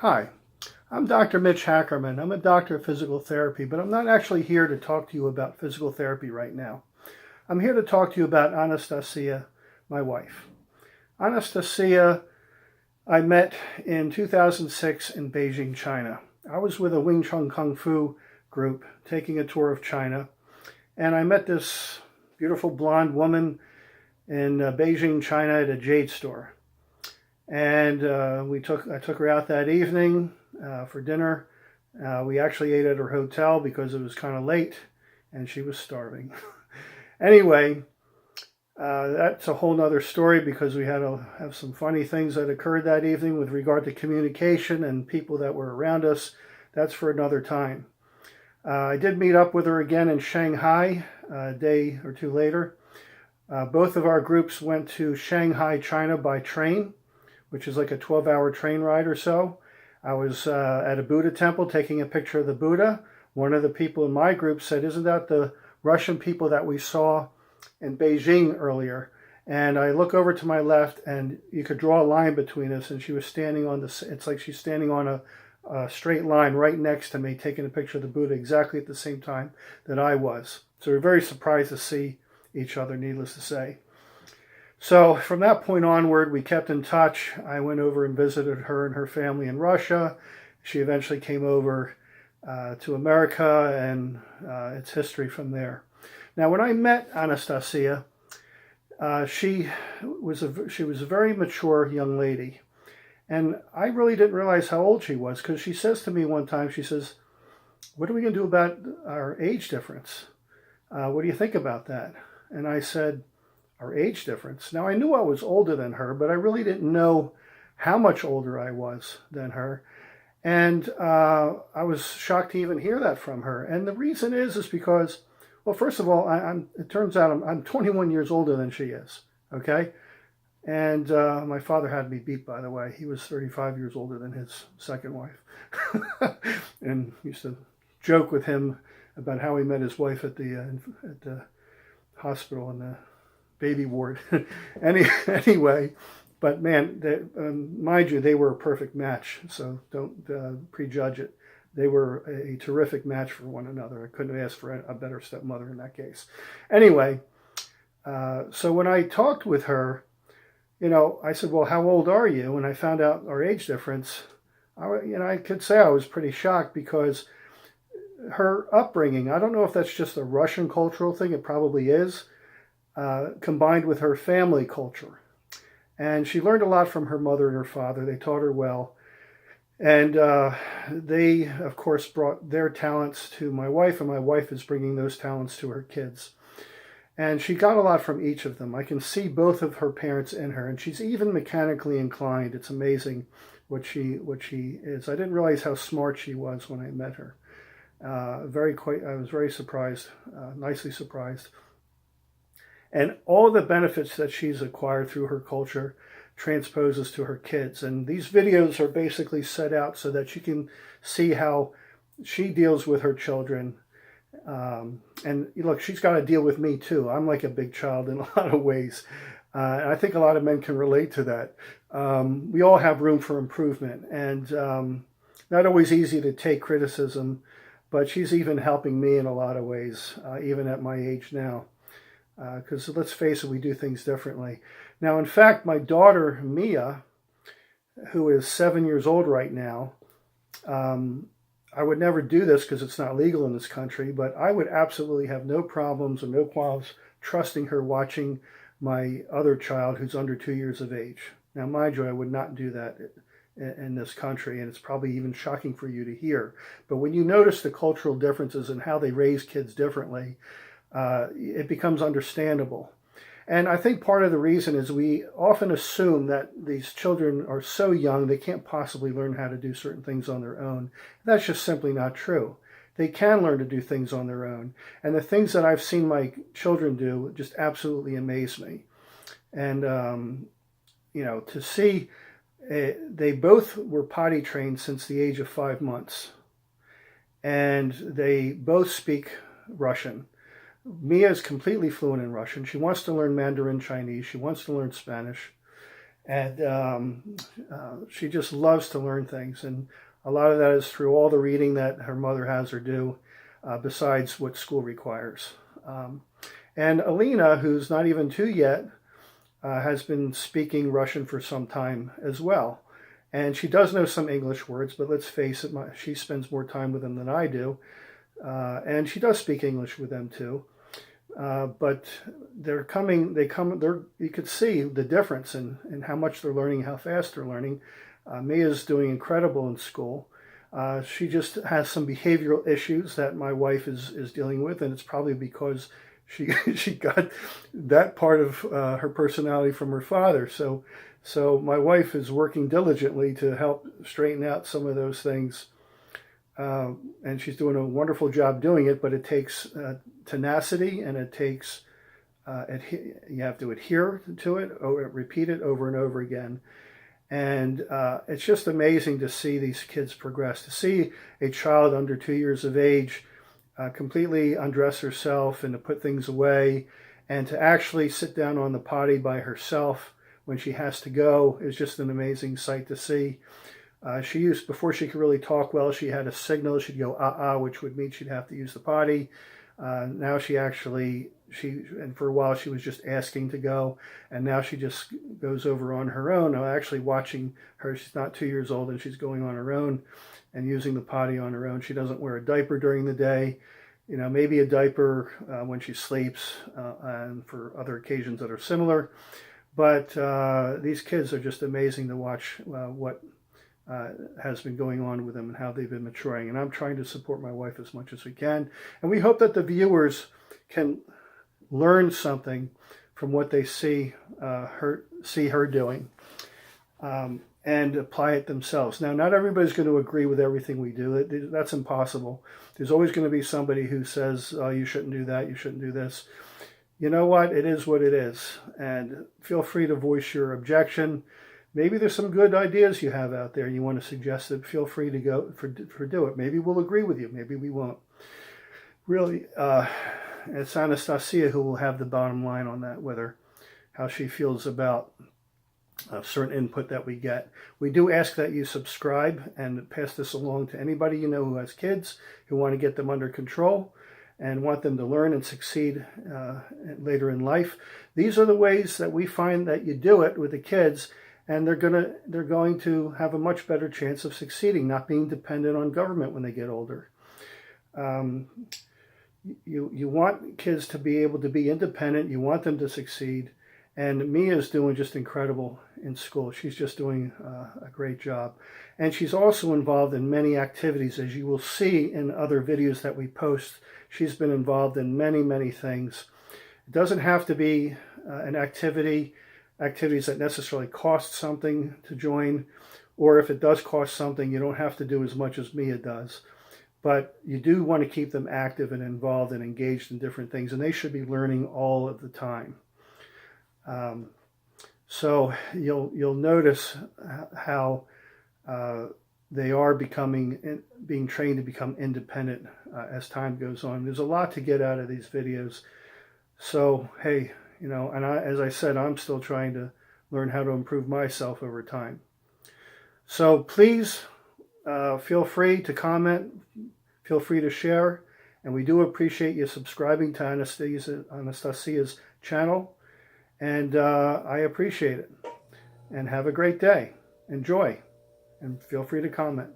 Hi, I'm Dr. Mitch Hackerman. I'm a doctor of physical therapy, but I'm not actually here to talk to you about physical therapy right now. I'm here to talk to you about Anastasia, my wife. Anastasia, I met in 2006 in Beijing, China. I was with a Wing Chun Kung Fu group taking a tour of China, and I met this beautiful blonde woman in Beijing, China at a jade store. And I took her out that evening for dinner. We actually ate at her hotel because it was kind of late and she was starving. Anyway, that's a whole nother story because we had to have some funny things that occurred that evening with regard to communication and people that were around us. That's for another time. I did meet up with her again in Shanghai a day or two later. Both of our groups went to Shanghai, China by train, which is like a 12-hour train ride or so. I was at a Buddha temple taking a picture of the Buddha. One of the people in my group said, "Isn't that the Russian people that we saw in Beijing earlier?" And I look over to my left and you could draw a line between us, and she was standing on it's like she's standing on a straight line right next to me taking a picture of the Buddha exactly at the same time that I was. So we're very surprised to see each other, needless to say. So from that point onward, we kept in touch. I went over and visited her and her family in Russia. She eventually came over to America, and it's history from there. Now, when I met Anastasia, she was a very mature young lady. And I really didn't realize how old she was, because she says to me one time, she says, "What are we going to do about our age difference? What do you think about that?" And I said, "Our age difference?" Now, I knew I was older than her, but I really didn't know how much older I was than her. And I was shocked to even hear that from her. And the reason is because, well, first of all, it turns out I'm 21 years older than she is, okay? And my father had me beat, by the way. He was 35 years older than his second wife. And used to joke with him about how he met his wife at the hospital in the baby ward. Anyway, but man, mind you, they were a perfect match, so don't prejudge it. They were a terrific match for one another. I couldn't ask for a better stepmother in that case. Anyway, so when I talked with her, I said, "Well, how old are you?" When I found out our age difference, I could say I was pretty shocked because her upbringing, I don't know if that's just a Russian cultural thing, it probably is, combined with her family culture. And she learned a lot from her mother and her father. They taught her well. And they, of course, brought their talents to my wife, and my wife is bringing those talents to her kids. And she got a lot from each of them. I can see both of her parents in her, and she's even mechanically inclined. It's amazing what she is. I didn't realize how smart she was when I met her. I was very surprised, nicely surprised. And all the benefits that she's acquired through her culture transposes to her kids. And these videos are basically set out so that you can see how she deals with her children. And look, she's got to deal with me too. I'm like a big child in a lot of ways. And I think a lot of men can relate to that. We all have room for improvement, and not always easy to take criticism, but she's even helping me in a lot of ways, even at my age now. Because let's face it, we do things differently. Now, in fact, my daughter, Mia, who is 7 years old right now, I would never do this because it's not legal in this country, but I would absolutely have no problems or no qualms trusting her watching my other child who's under 2 years of age. Now, mind you, I would not do that in this country, and it's probably even shocking for you to hear. But when you notice the cultural differences in how they raise kids differently, it becomes understandable. And I think part of the reason is we often assume that these children are so young they can't possibly learn how to do certain things on their own. That's just simply not true. They can learn to do things on their own. And the things that I've seen my children do just absolutely amaze me. And, to see, they both were potty trained since the age of 5 months. And they both speak Russian. Mia is completely fluent in Russian. She wants to learn Mandarin Chinese. She wants to learn Spanish. And she just loves to learn things. And a lot of that is through all the reading that her mother has her do, besides what school requires. And Alina, who's not even 2 yet, has been speaking Russian for some time as well. And she does know some English words, but let's face it, she spends more time with them than I do. And she does speak English with them too. But you could see the difference in how much they're learning, how fast they're learning. Mia's doing incredible in school. She just has some behavioral issues that my wife is dealing with, and it's probably because she got that part of her personality from her father. So my wife is working diligently to help straighten out some of those things. And she's doing a wonderful job doing it, but it takes tenacity, and it takes, you have to adhere to it, repeat it over and over again. And it's just amazing to see these kids progress, to see a child under 2 years of age completely undress herself and to put things away, and to actually sit down on the potty by herself when she has to go is just an amazing sight to see. Before she could really talk well, she had a signal. She'd go, which would mean she'd have to use the potty. Now and for a while she was just asking to go, and now she just goes over on her own. I'm actually watching her. She's not 2 years old, and she's going on her own and using the potty on her own. She doesn't wear a diaper during the day. Maybe a diaper when she sleeps, and for other occasions that are similar. But these kids are just amazing to watch what has been going on with them and how they've been maturing. And I'm trying to support my wife as much as we can. And we hope that the viewers can learn something from what they see her doing, and apply it themselves. Now, not everybody's going to agree with everything we do. That's impossible. There's always going to be somebody who says, oh, you shouldn't do that, you shouldn't do this. You know what? It is what it is. And feel free to voice your objection. Maybe there's some good ideas you have out there and you want to suggest it. Feel free to go do it. Maybe we'll agree with you. Maybe we won't. Really, it's Anastasia who will have the bottom line on that, how she feels about certain input that we get. We do ask that you subscribe and pass this along to anybody you know who has kids, who want to get them under control and want them to learn and succeed later in life. These are the ways that we find that you do it with the kids, and they're going to have a much better chance of succeeding, not being dependent on government when they get older. You want kids to be able to be independent. You want them to succeed. And Mia's doing just incredible in school. She's just doing a great job. And she's also involved in many activities. As you will see in other videos that we post, she's been involved in many, many things. It doesn't have to be an activities that necessarily cost something to join, or if it does cost something, you don't have to do as much as Mia does. But you do want to keep them active and involved and engaged in different things, and they should be learning all of the time. So you'll notice how they are being trained to become independent as time goes on. There's a lot to get out of these videos. So hey, as I said, I'm still trying to learn how to improve myself over time. So please feel free to comment, feel free to share, and we do appreciate you subscribing to Anastasia's channel. And I appreciate it. And have a great day. Enjoy. And feel free to comment.